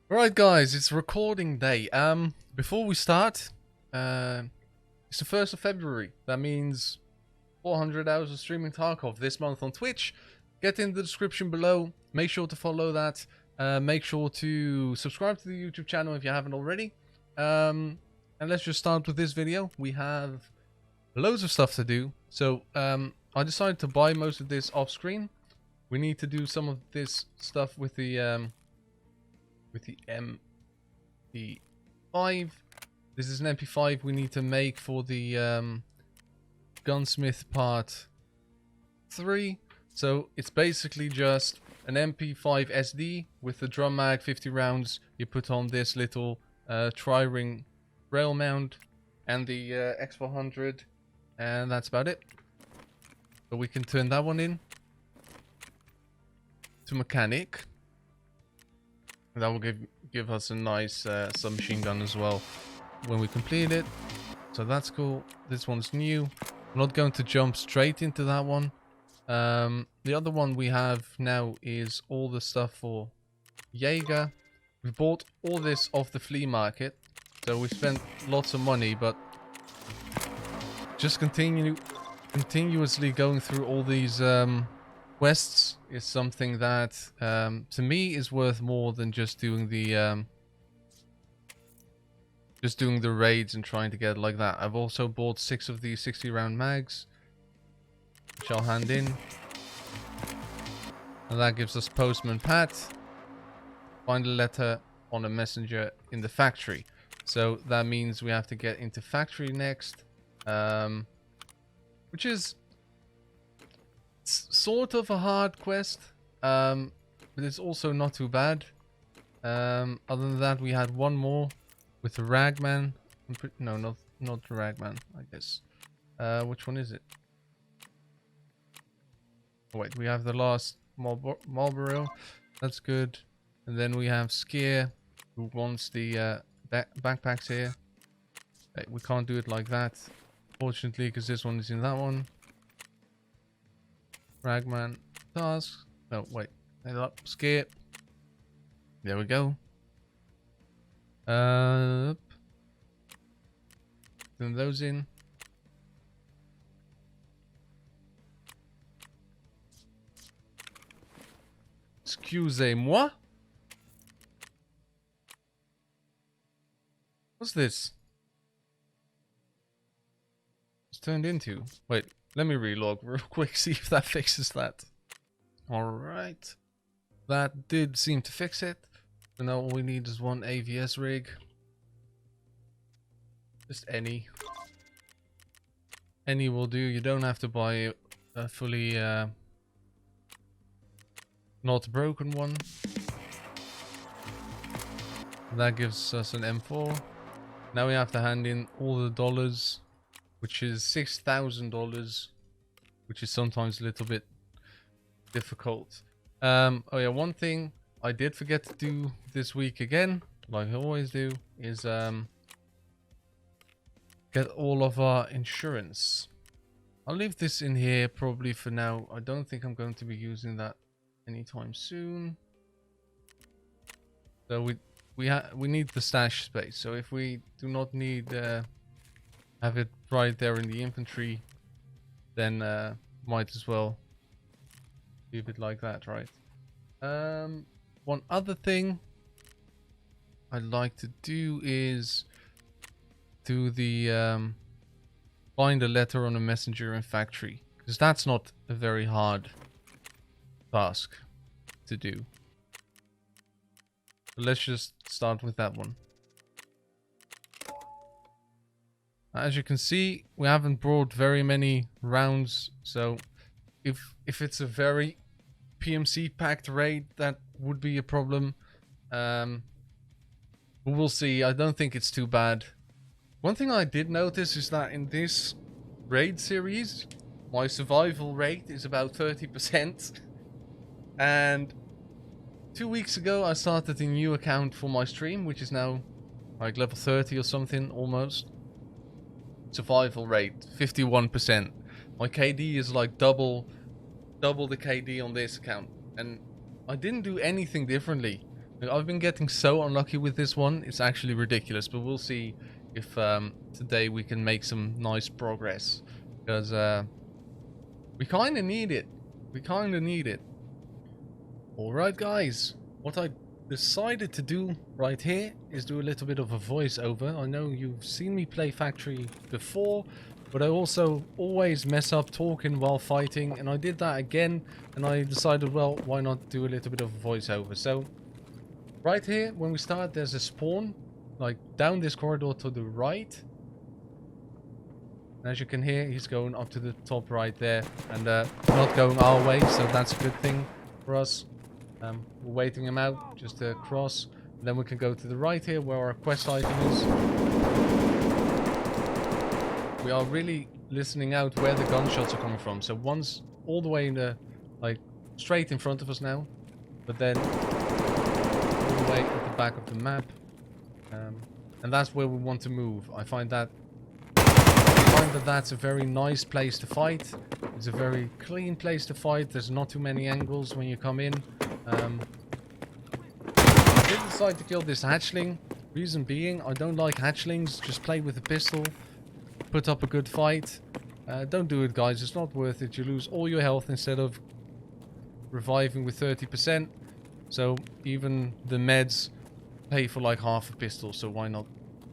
Alright guys, it's recording day. Before we start, it's the 1st of February. That means 400 hours of streaming Tarkov this month on Twitch. Get in the description below. Make sure to follow that. Make sure to subscribe to the YouTube channel if you haven't already. And let's just start with this video. We have loads of stuff to do. So, I decided to buy most of this off screen. We need to do some of this stuff with the MP5. This is an MP5 we need to make for the gunsmith part 3. So it's basically just an MP5 SD with the drum mag, 50 rounds. You put on this little tri-ring rail mount and the X400, and that's about it. So we can turn that one in to mechanic. That will give us a nice submachine gun as well when we complete it. So that's cool. This one's new. I'm not going to jump straight into that one. The other one we have now is all the stuff for Jaeger. We bought all this off the flea market, so we spent lots of money, but just continuously going through all these quests is something that to me is worth more than just doing the raids and trying to get it like that. I've also bought 6 of these 60 round mags, which I'll hand in, and that gives us Postman Pat. Find a letter on a messenger in the factory. So that means we have to get into factory next, which is sort of a hard quest, but it's also not too bad. Other than that, we had one more with the ragman. No, not the ragman, I guess. Which one is it? Oh, wait, we have the last Marlboro. That's good. And then we have Skier, who wants the backpacks here. We can't do it like that, fortunately, because this one is in that one. Ragman task. No, wait. Head up. Skip. There we go. Turn those in. Excusez-moi. What's this? It's turned into. Wait. Let me relog real quick, see if that fixes that. Alright. That did seem to fix it. So now all we need is one AVS rig. Just any. Any will do. You don't have to buy a fully not broken one. That gives us an M4. Now we have to hand in all the dollars, which is $6,000, which is sometimes a little bit difficult. Oh yeah, one thing I did forget to do this week again, like I always do, is get all of our insurance. I'll leave this in here probably for now. I don't think I'm going to be using that anytime soon. So we need the stash space. So if we do not need have it right there in the inventory, then might as well leave it like that, right? One other thing I'd like to do is do the find a letter on a messenger in factory, because that's not a very hard task to do. So let's just start with that one. As you can see, we haven't brought very many rounds, so if it's a very PMC packed raid, that would be a problem. But we'll see. I don't think it's too bad. One thing I did notice is that in this raid series, my survival rate is about 30%. And 2 weeks ago, I started a new account for my stream, which is now like level 30 or something, almost. Survival rate 51%. My KD is like double the KD on this account, and I didn't do anything differently. Like, I've been getting so unlucky with this one, it's actually ridiculous, but we'll see if today we can make some nice progress, because we kind of need it. We kind of need it. Alright guys, what I decided to do right here is do a little bit of a voiceover. I know you've seen me play Factory before, but I also always mess up talking while fighting, and I did that again, and I decided, well, why not do a little bit of a voiceover. So right here, when we start, there's a spawn, like down this corridor to the right. And as you can hear, he's going up to the top right there, and not going our way, so that's a good thing for us. We're waiting him out just to cross. And then we can go to the right here where our quest item is. We are really listening out where the gunshots are coming from. So one's all the way in the, like, straight in front of us now, but then all the way at the back of the map. And that's where we want to move. I find that that's a very nice place to fight. It's a very clean place to fight. There's not too many angles when you come in. I did decide to kill this hatchling. Reason being, I don't like hatchlings. Just play with a pistol. Put up a good fight. Don't do it, guys. It's not worth it. You lose all your health instead of reviving with 30%. So even the meds pay for like half a pistol. So why not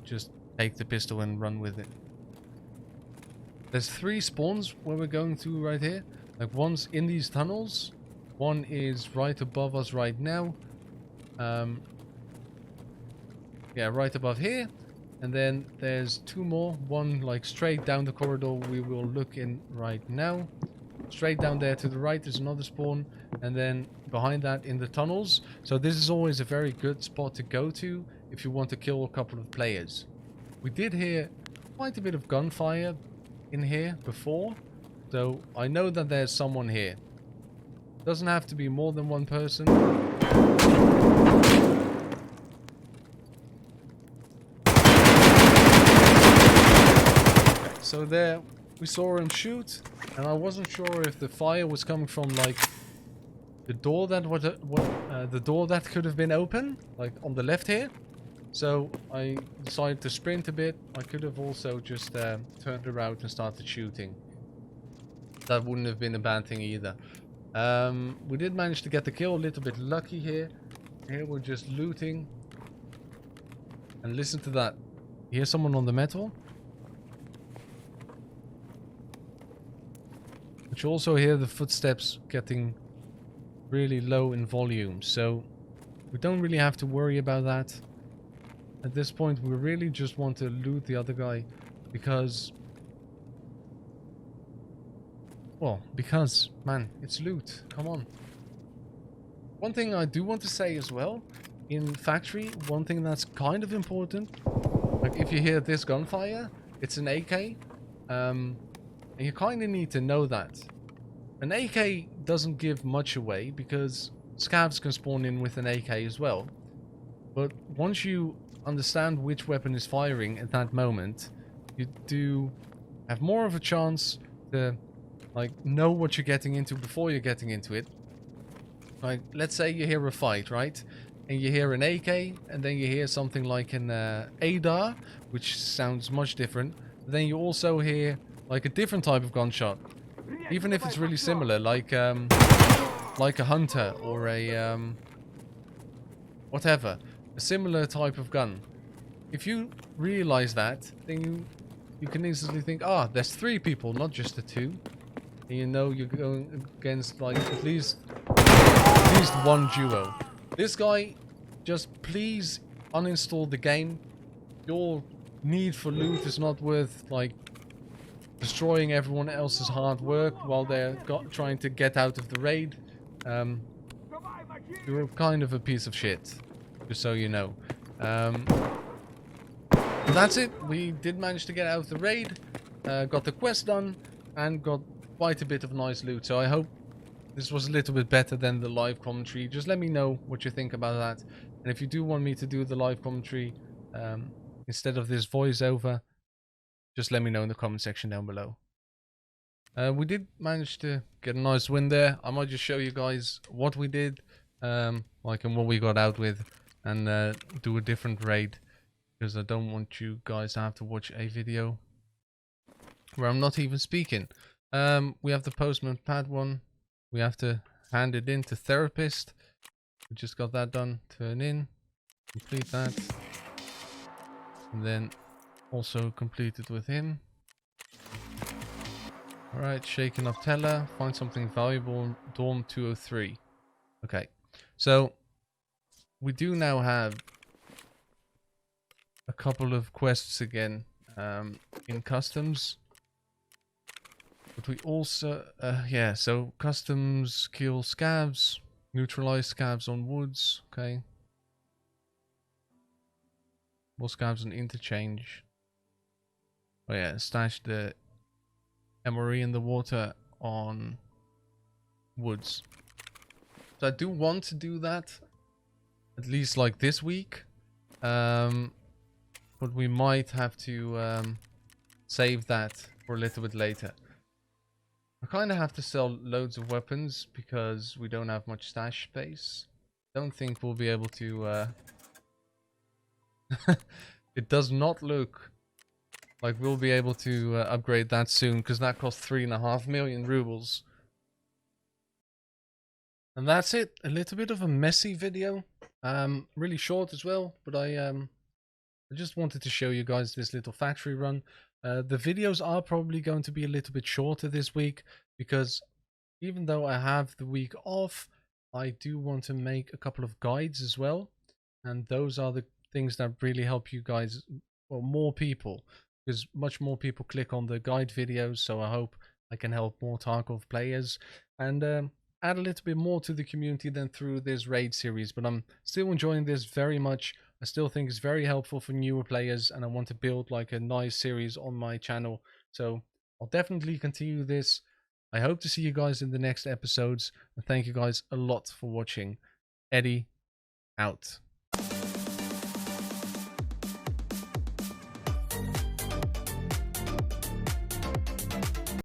just take the pistol and run with it? There's 3 spawns where we're going to right here. Like, one's in these tunnels. One is right above us right now. Yeah, right above here. And then there's 2 more. One like straight down the corridor we will look in right now. Straight down there to the right there's another spawn. And then behind that in the tunnels. So this is always a very good spot to go to if you want to kill a couple of players. We did hear quite a bit of gunfire in here before, so I know that there's someone here. Doesn't have to be more than one person. Okay, so there we saw him shoot, and I wasn't sure if the fire was coming from like the door that the door that could have been open, like on the left here. So I decided to sprint a bit. I could have also just turned around and started shooting. That wouldn't have been a bad thing either. We did manage to get the kill, a little bit lucky here. Here we're just looting. And listen to that. You hear someone on the metal? But you also hear the footsteps getting really low in volume. So we don't really have to worry about that. At this point, we really just want to loot the other guy because... well, because, man, it's loot. Come on. One thing I do want to say as well, in Factory, one thing that's kind of important, like if you hear this gunfire, it's an AK, and you kind of need to know that. An AK doesn't give much away because scavs can spawn in with an AK as well. But once you understand which weapon is firing at that moment, you do have more of a chance to like know what you're getting into before you're getting into it. Like, let's say you hear a fight, right? And you hear an AK, and then you hear something like an ADAR, which sounds much different. Then you also hear like a different type of gunshot, even if it's really similar, like a hunter or a whatever, a similar type of gun. If you realize that, then you can easily think, ah, there's 3 people, not just the 2. And you know you're going against like at least one duo. This guy, just please uninstall the game. Your need for loot is not worth like destroying everyone else's hard work while they're trying to get out of the raid. You're kind of a piece of shit, just so you know. That's it. We did manage to get out of the raid, got the quest done, and got quite a bit of nice loot. So I hope this was a little bit better than the live commentary. Just let me know what you think about that. And if you do want me to do the live commentary instead of this voiceover, just let me know in the comment section down below. We did manage to get a nice win there. I might just show you guys what we did. like in what we got out with, and do a different raid, because I don't want you guys to have to watch a video where I'm not even speaking. We have the postman pad one. We have to hand it in to therapist. We just got that done. Turn in, complete that, and then also complete it with him. Alright, shaking up teller, find something valuable in dorm 203. Okay, so we do now have a couple of quests again in customs. But we also, yeah, so customs, kill scavs, neutralize scavs on woods, okay. More scavs on interchange. Oh yeah, stash the MRE in the water on woods. So I do want to do that, at least like this week. But we might have to save that for a little bit later. I kind of have to sell loads of weapons because we don't have much stash space. Don't think we'll be able to... It does not look like we'll be able to upgrade that soon, because that costs 3.5 million rubles. And that's it. A little bit of a messy video. Really short as well, but I just wanted to show you guys this little factory run. The videos are probably going to be a little bit shorter this week, because even though I have the week off, I do want to make a couple of guides as well. And those are the things that really help you guys, or more people, because much more people click on the guide videos. So I hope I can help more Tarkov players and add a little bit more to the community than through this raid series. But I'm still enjoying this very much. I still think it's very helpful for newer players, and I want to build like a nice series on my channel. So I'll definitely continue this. I hope to see you guys in the next episodes, and thank you guys a lot for watching. Eddy, out.